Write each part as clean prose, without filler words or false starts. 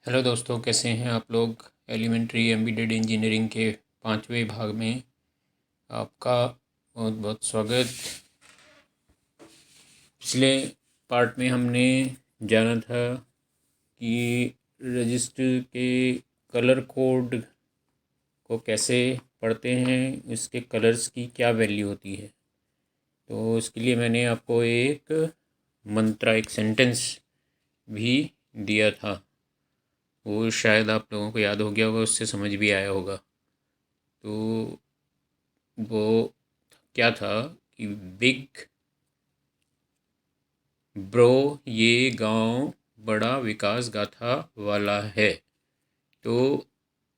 Hello दोस्तों, कैसे हैं आप लोग। एलिमेंट्री एम्बेडेड इंजीनियरिंग के 5वें भाग में आपका बहुत बहुत स्वागत। पिछले पार्ट में हमने जाना था कि रजिस्टर के कलर कोड को कैसे पढ़ते हैं, इसके कलर्स की क्या वैल्यू होती है। तो इसके लिए मैंने आपको एक मंत्रा, एक सेंटेंस भी दिया था। वो शायद आप लोगों को याद हो गया होगा, उससे समझ भी आया होगा। तो वो क्या था कि बिग ब्रो ये गांव बड़ा विकास गाथा वाला है। तो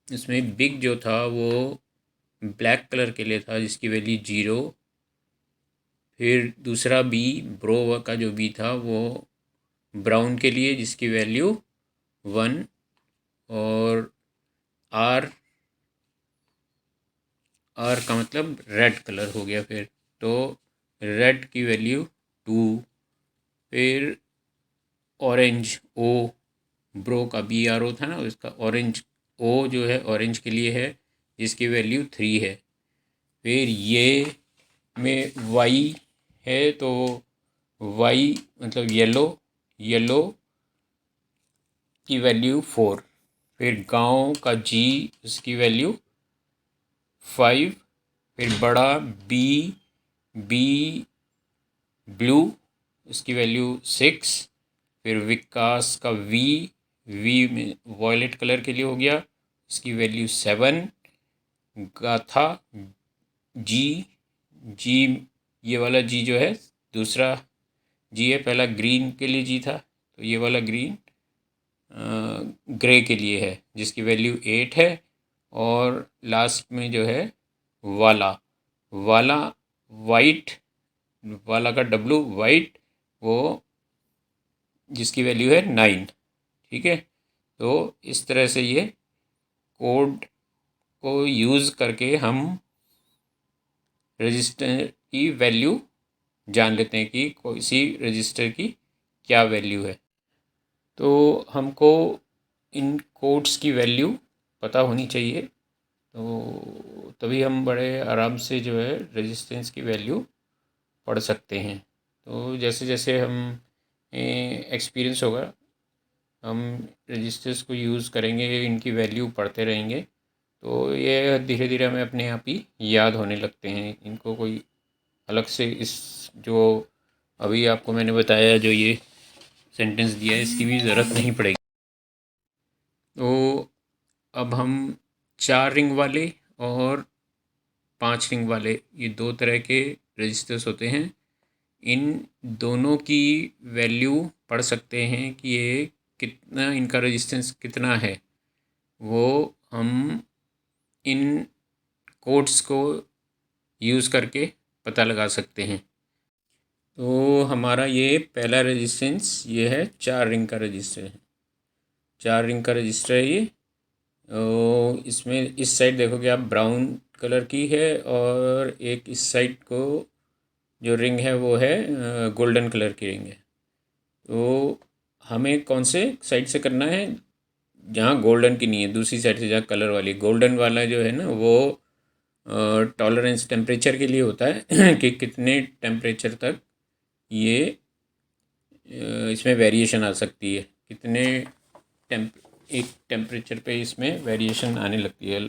इसमें बिग जो था वो ब्लैक कलर के लिए था, जिसकी वैल्यू 0। फिर दूसरा बी, ब्रो का जो बी था वो ब्राउन के लिए, जिसकी वैल्यू 1। और आर, आर का मतलब रेड कलर हो गया। फिर तो रेड की वैल्यू 2। फिर ऑरेंज, ओ, ब्रो का बी आर ओ था ना, उसका ऑरेंज ओ जो है ऑरेंज के लिए है, जिसकी वैल्यू 3 है। फिर ये में वाई है, तो वाई मतलब येलो, येलो की वैल्यू 4। फिर गांव का जी, उसकी वैल्यू 5। फिर बड़ा बी, बी ब्लू, उसकी वैल्यू 6। फिर विकास का वी, वी में वॉयलेट कलर के लिए हो गया, इसकी वैल्यू 7। गाथा जी, जी ये वाला जी जो है दूसरा जी है, पहला ग्रीन के लिए जी था, तो ये वाला ग्रीन ग्रे के लिए है, जिसकी वैल्यू 8 है। और लास्ट में जो है वाला, वाला वाइट, वाला का डब्लू वाइट, वो जिसकी वैल्यू है 9। ठीक है। तो इस तरह से ये कोड को यूज़ करके हम रजिस्टर की वैल्यू जान लेते हैं कि किसी रजिस्टर की क्या वैल्यू है। तो हमको इन कोड्स की वैल्यू पता होनी चाहिए, तो तभी हम बड़े आराम से जो है रेजिस्टेंस की वैल्यू पढ़ सकते हैं। तो जैसे जैसे हम एक्सपीरियंस होगा, हम रजिस्टर्स को यूज़ करेंगे, इनकी वैल्यू पढ़ते रहेंगे, तो ये धीरे धीरे हमें अपने आप ही याद होने लगते हैं। इनको कोई अलग से इस जो अभी आपको मैंने बताया, जो ये सेंटेंस दिया है, इसकी भी ज़रूरत नहीं पड़ेगी। तो अब हम 4 रिंग वाले और 5 रिंग वाले, ये दो तरह के रजिस्टर्स होते हैं। इन दोनों की वैल्यू पढ़ सकते हैं कि ये कितना, इनका रेजिस्टेंस कितना है, वो हम इन कोड्स को यूज़ करके पता लगा सकते हैं। तो हमारा ये पहला रेजिस्टेंस ये है, 4 रिंग का रजिस्टर है। 4 रिंग का रजिस्टर है ये। तो इसमें इस साइड देखोगे आप, ब्राउन कलर की है, और एक इस साइड को जो रिंग है वो है गोल्डन कलर की रिंग है। तो हमें कौन से साइड से करना है, जहाँ गोल्डन की नहीं है, दूसरी साइड से जहाँ कलर वाली। गोल्डन वाला जो है ना, वो टॉलरेंस टेम्परेचर के लिए होता है कि कितने टेम्परेचर तक ये इसमें वेरिएशन आ सकती है, कितने टेम्प एक टेम्परेचर पे इसमें वेरिएशन आने लगती है।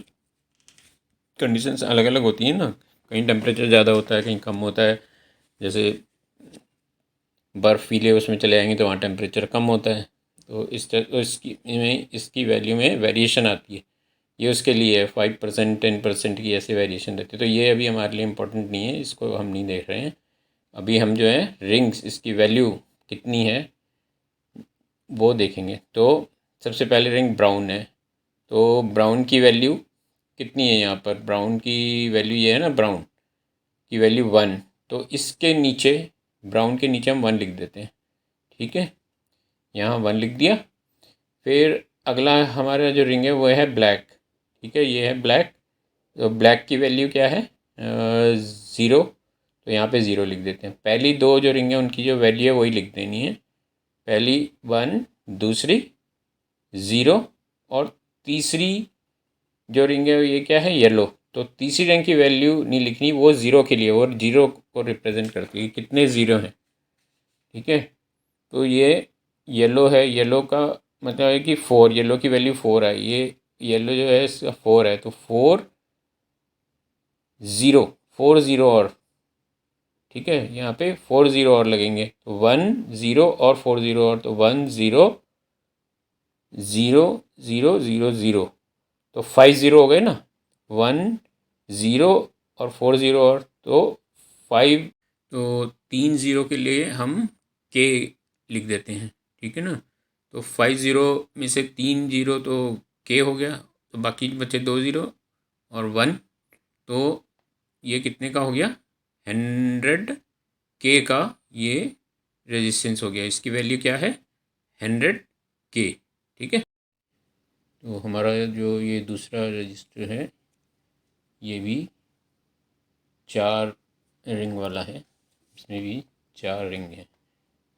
कंडीशंस अलग अलग होती हैं ना, कहीं टेम्परेचर ज़्यादा होता है, कहीं कम होता है। जैसे बर्फ़ीले उसमें चले जाएंगे तो वहाँ टेम्परेचर कम होता है। तो इस तरह तो इसकी वैल्यू में वेरिएशन आती है। ये उसके लिए है, 5%, 10% की ऐसे वेरिएशन रहती है। तो ये अभी हमारे लिए इम्पोर्टेंट नहीं है, इसको हम नहीं देख रहे हैं। अभी हम जो है रिंग्स, इसकी वैल्यू कितनी है वो देखेंगे। तो सबसे पहले रिंग ब्राउन है, तो ब्राउन की वैल्यू कितनी है यहाँ पर। ब्राउन की वैल्यू ये है ना, ब्राउन की वैल्यू 1। तो इसके नीचे, ब्राउन के नीचे हम 1 लिख देते हैं। ठीक है, यहाँ 1 लिख दिया। फिर अगला हमारा जो रिंग है वो है ब्लैक। ठीक है, ये है ब्लैक। तो ब्लैक की वैल्यू क्या है, 0। तो यहाँ पे 0 लिख देते हैं। पहली दो जो रिंग है उनकी जो वैल्यू है वही लिख देनी है, पहली 1, दूसरी ज़ीरो, और तीसरी जो रिंग है ये क्या है, येलो। तो तीसरी रिंग की वैल्यू नहीं लिखनी, वो ज़ीरो के लिए, और ज़ीरो को रिप्रेजेंट करती है, कितने ज़ीरो हैं। ठीक है, तो ये येलो है, येलो का मतलब है कि फोर, येलो की वैल्यू फोर है, ये येलो जो है इसका फोर है, तो फोर ज़ीरो, फोर ज़ीरो और, ठीक है, यहाँ पे फोर ज़ीरो और लगेंगे, तो वन ज़ीरो और फोर ज़ीरो और, तो one zero zero zero zero zero, तो फाइव ज़ीरो हो गए ना, वन ज़ीरो और फोर ज़ीरो और, तो फाइव, तो तीन ज़ीरो के लिए हम के लिख देते हैं। ठीक है ना, तो फाइव ज़ीरो में से तीन ज़ीरो तो के हो गया, तो बाकी बचे दो ज़ीरो और वन, तो ये कितने का हो गया, हंड्रेड के का ये रेजिस्टेंस हो गया, इसकी वैल्यू क्या है, हंड्रेड के। ठीक है, तो हमारा जो ये दूसरा रजिस्टर है ये भी चार रिंग वाला है, इसमें भी चार रिंग है,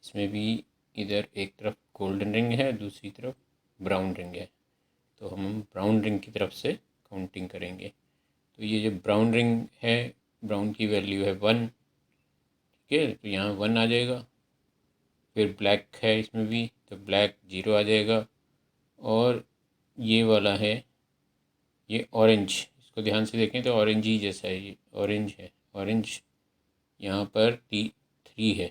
इसमें भी इधर एक तरफ गोल्डन रिंग है, दूसरी तरफ ब्राउन रिंग है, तो हम ब्राउन रिंग की तरफ से काउंटिंग करेंगे। तो ये जो ब्राउन रिंग है, ब्राउन की वैल्यू है वन, ठीक है, तो यहाँ वन आ जाएगा। फिर ब्लैक है इसमें भी, तो ब्लैक जीरो आ जाएगा। और ये वाला है, ये ऑरेंज, इसको ध्यान से देखें तो ऑरेंज ही जैसा है, ये ऑरेंज है, ऑरेंज यहाँ पर थ्री है,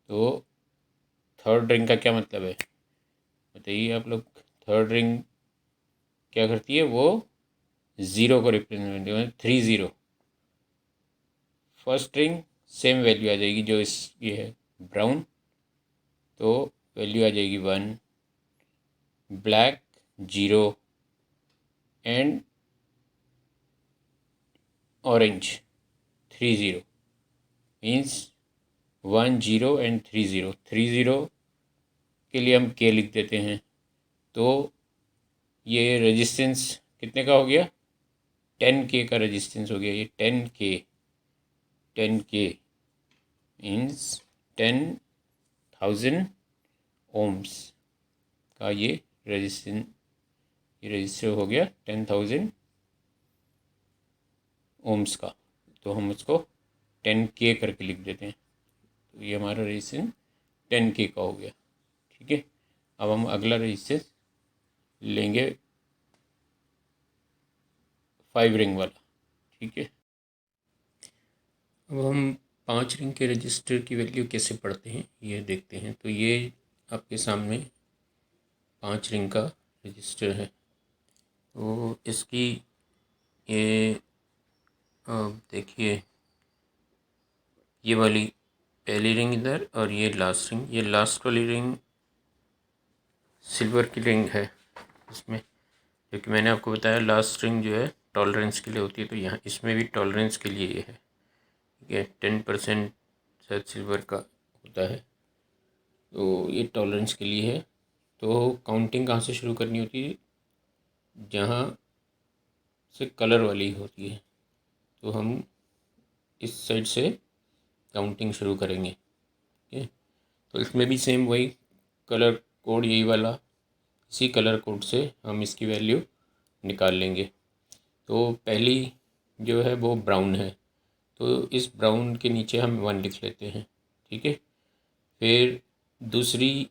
तो थर्ड रिंग का क्या मतलब है बताइए आप लोग। थर्ड रिंग क्या करती है, वो ज़ीरो को रिप्रेजेंट करती है, three zero. First ring same value आ जाएगी जो इस ये है ब्राउन, तो वैल्यू आ जाएगी one, black zero, and orange three zero, means one zero and three zero, three zero के लिए हम के लिख देते हैं। तो ये रेजिस्टेंस कितने का हो गया, टेन के का रेजिस्टेंस हो गया, ये टेन के, टेन के मीन्स 10,000 ओम्स का ये रेजिस्टेंस, ये रजिस्टर हो गया 10,000 ओम्स का, तो हम उसको 10K करके लिख देते हैं, तो ये हमारा रजिस्टेंस 10K का हो गया। ठीक है, अब हम अगला रजिस्टेंस लेंगे फाइव रिंग वाला। ठीक है, अब हम पाँच रिंग के रजिस्टर की वैल्यू कैसे पढ़ते हैं ये देखते हैं। तो ये आपके सामने पाँच रिंग का रजिस्टर है, तो इसकी ये देखिए, ये वाली पहली रिंग इधर और ये लास्ट रिंग, ये लास्ट वाली रिंग सिल्वर की रिंग है इसमें, क्योंकि मैंने आपको बताया लास्ट रिंग जो है टॉलरेंस के लिए होती है, तो यहाँ इसमें भी टॉलरेंस के लिए ये है। ठीक है, 10% शायद सिल्वर का होता है, तो ये टॉलरेंस के लिए है। तो काउंटिंग कहाँ से शुरू करनी होती है, जहाँ से कलर वाली होती है, तो हम इस साइड से काउंटिंग शुरू करेंगे। ठीक है, तो इसमें भी सेम वही कलर कोड यही वाला, इसी कलर कोड से हम इसकी वैल्यू निकाल लेंगे। तो पहली जो है वो ब्राउन है, तो इस ब्राउन के नीचे हम वन लिख लेते हैं। ठीक है, फिर दूसरी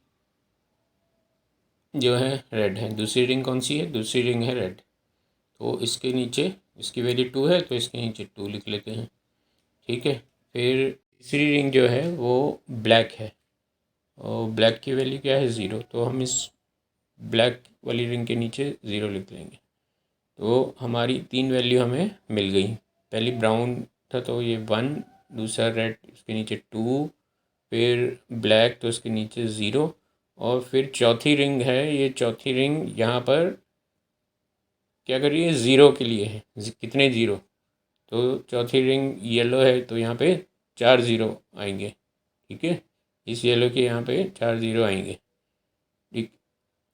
जो है रेड है, दूसरी रिंग कौन सी है, दूसरी रिंग है रेड, तो इसके नीचे इसकी वैल्यू टू है, तो इसके नीचे टू लिख लेते हैं। ठीक है, फिर तीसरी रिंग जो है वो ब्लैक है, और ब्लैक की वैल्यू क्या है, ज़ीरो, तो हम इस ब्लैक वाली रिंग के नीचे ज़ीरो लिख लेंगे। तो हमारी तीन वैल्यू हमें मिल गई, पहली ब्राउन था तो ये वन, दूसरा रेड उसके नीचे टू, फिर ब्लैक तो उसके नीचे ज़ीरो, और फिर चौथी रिंग है, ये चौथी रिंग यहाँ पर क्या कर रही है, ज़ीरो के लिए है, कितने ज़ीरो, तो चौथी रिंग येलो है, तो यहाँ पे चार ज़ीरो आएंगे। ठीक है, इस येलो के यहाँ पे चार ज़ीरो आएंगे। ठीक,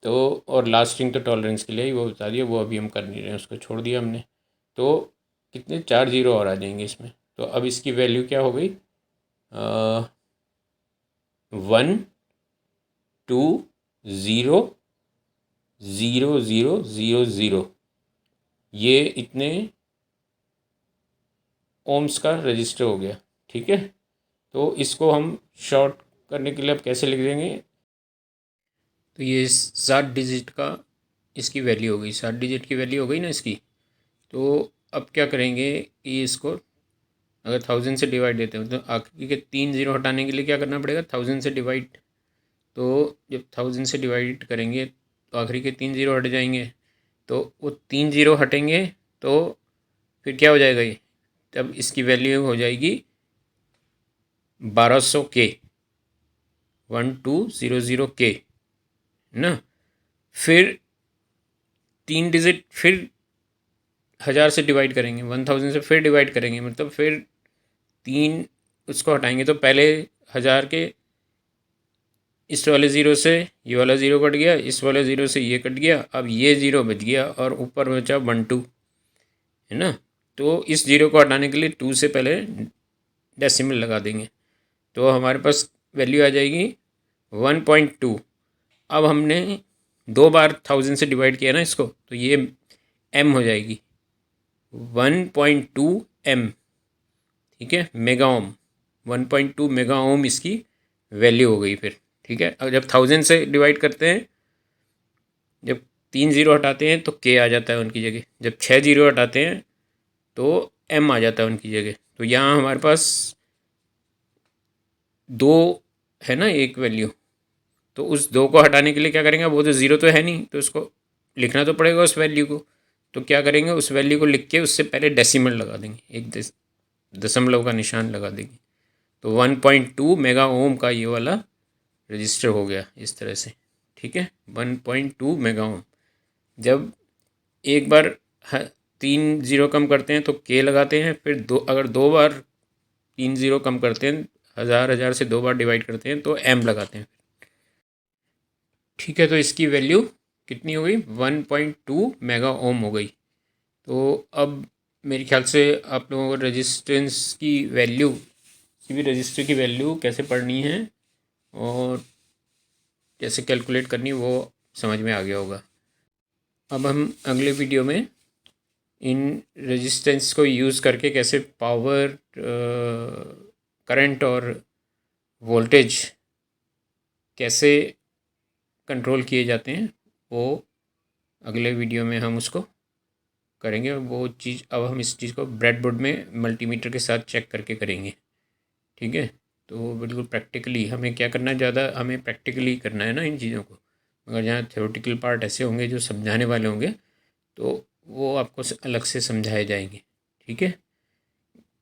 तो और लास्ट रिंग तो टॉलरेंस के लिए ही वो बता दिया, वो अभी हम कर नहीं रहे हैं, उसको छोड़ दिया हमने। तो कितने, चार ज़ीरो और आ जाएंगे इसमें, तो अब इसकी वैल्यू क्या हो गई, वन टू ज़ीरो 0.0000 ये इतने ओम्स का रजिस्टर हो गया। ठीक है, तो इसको हम शॉर्ट करने के लिए अब कैसे लिख देंगे, तो ये 7 डिजिट का इसकी वैल्यू हो गई, 7 डिजिट की वैल्यू हो गई ना इसकी। तो अब क्या करेंगे कि इसको अगर 1000 से डिवाइड देते हैं तो आखिरी के 3 ज़ीरो हटाने के लिए क्या करना पड़ेगा, 1000 से डिवाइड। तो जब 1000 से डिवाइड करेंगे तो आखिरी के 3 ज़ीरो हट जाएंगे, तो वो 3 ज़ीरो हटेंगे तो फिर क्या हो जाएगा ये, तब इसकी वैल्यू हो जाएगी 1200K, 1200K ना। फिर 3 डिजिट फिर 1000 से डिवाइड करेंगे, 1000 से फिर डिवाइड करेंगे, मतलब फिर 3 उसको हटाएंगे तो पहले 1000 के इस वाले ज़ीरो से ये वाला ज़ीरो कट गया, इस वाले ज़ीरो से ये कट गया, अब ये ज़ीरो बच गया और ऊपर बचा 12 है ना। तो इस ज़ीरो को हटाने के लिए 2 से पहले डेसिमल लगा देंगे, तो हमारे पास वैल्यू आ जाएगी 1.2। अब हमने 2 बार 1000 से डिवाइड किया ना इसको, तो ये m हो जाएगी 1.2 m। ठीक है, मेगा ओम, 1.2 मेगा ओम इसकी वैल्यू हो गई फिर। ठीक है, अब जब 1000 से डिवाइड करते हैं, जब 3 ज़ीरो हटाते हैं तो k आ जाता है उनकी जगह, जब 6 ज़ीरो हटाते हैं तो m आ जाता है उनकी जगह। तो यहाँ हमारे पास 2 है ना एक वैल्यू, तो उस 2 को हटाने के लिए क्या करेंगे, वो तो ज़ीरो तो है नहीं, तो उसको लिखना तो पड़ेगा उस वैल्यू को। तो क्या करेंगे, उस वैल्यू को लिख के उससे पहले डेसिमल लगा देंगे, एक दशमलव का निशान लगा देंगे। तो 1.2 मेगा ओम का ये वाला रजिस्टर हो गया इस तरह से। ठीक है, 1.2 मेगा ओम। जब एक बार 3 ज़ीरो कम करते हैं तो के लगाते हैं, फिर अगर 2 बार 3 ज़ीरो कम करते हैं, 1000 से 2 बार डिवाइड करते हैं तो m लगाते हैं। ठीक है, तो इसकी वैल्यू कितनी हो गई, 1.2 मेगा ओम हो गई। तो अब मेरे ख्याल से आप लोगों को रजिस्टेंस की वैल्यू, किसी भी रजिस्टर की वैल्यू कैसे पढ़नी है और कैसे कैलकुलेट करनी वो समझ में आ गया होगा। अब हम अगले वीडियो में इन रेजिस्टेंस को यूज़ करके कैसे पावर, करंट और वोल्टेज कैसे कंट्रोल किए जाते हैं, वो अगले वीडियो में हम उसको करेंगे। वो चीज़ अब हम इस चीज़ को ब्रेडबोर्ड में मल्टीमीटर के साथ चेक करके करेंगे। ठीक है, तो बिल्कुल प्रैक्टिकली हमें क्या करना है, ज़्यादा हमें प्रैक्टिकली करना है ना इन चीज़ों को। अगर जहाँ थ्योरेटिकल पार्ट ऐसे होंगे जो समझाने वाले होंगे तो वो आपको अलग से समझाए जाएंगे। ठीक है,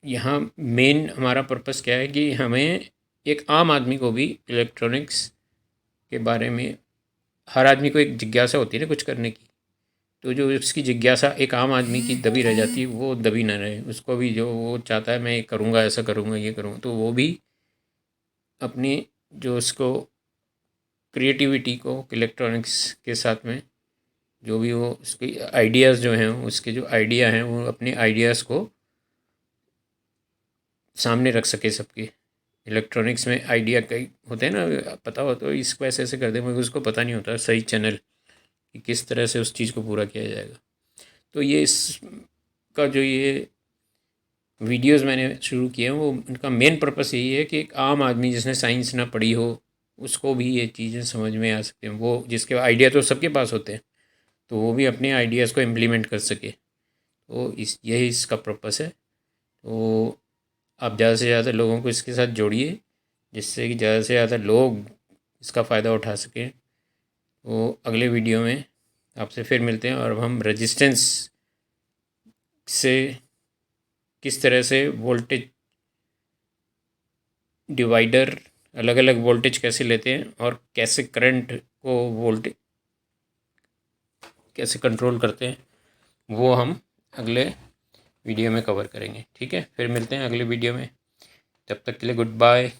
यहाँ मेन हमारा पर्पस क्या है कि हमें एक आम आदमी को भी इलेक्ट्रॉनिक्स के बारे में, हर आदमी को एक जिज्ञासा होती है ना कुछ करने की, तो जो उसकी जिज्ञासा एक आम आदमी की दबी रह जाती है वो दबी ना रहे, उसको भी जो वो चाहता है मैं ये करूँगा, ऐसा करूँगा, ये करूँगा, तो वो भी अपनी जो उसको क्रिएटिविटी को इलेक्ट्रॉनिक्स के साथ में जो भी वो उसके आइडियाज़ जो हैं, उसके जो आइडिया हैं, वो अपने आइडियाज़ को सामने रख सके सबके। इलेक्ट्रॉनिक्स में आइडिया कई होते हैं ना, पता हो तो इसको ऐसे ऐसे कर दे, मगर उसको पता नहीं होता सही चैनल कि किस तरह से उस चीज़ को पूरा किया जाएगा। तो ये इसका जो ये वीडियोस मैंने शुरू किए हैं वो उनका मेन पर्पस यही है कि एक आम आदमी जिसने साइंस ना पढ़ी हो उसको भी ये चीज़ें समझ में आ सकते हैं। वो जिसके आइडिया तो सबके पास होते हैं, तो वो भी अपने आइडियाज़ को इम्प्लीमेंट कर सके। तो यही इसका पर्पस है। तो आप ज़्यादा से ज़्यादा लोगों को इसके साथ जोड़िए, जिससे कि ज़्यादा से ज़्यादा लोग इसका फ़ायदा उठा सकें। तो अगले वीडियो में आपसे फिर मिलते हैं और अब हम रेजिस्टेंस से किस तरह से वोल्टेज डिवाइडर, अलग अलग वोल्टेज कैसे लेते हैं और कैसे करंट को वोल्टेज कैसे कंट्रोल करते हैं, वो हम अगले वीडियो में कवर करेंगे। ठीक है, फिर मिलते हैं अगले वीडियो में, तब तक के लिए गुड बाय।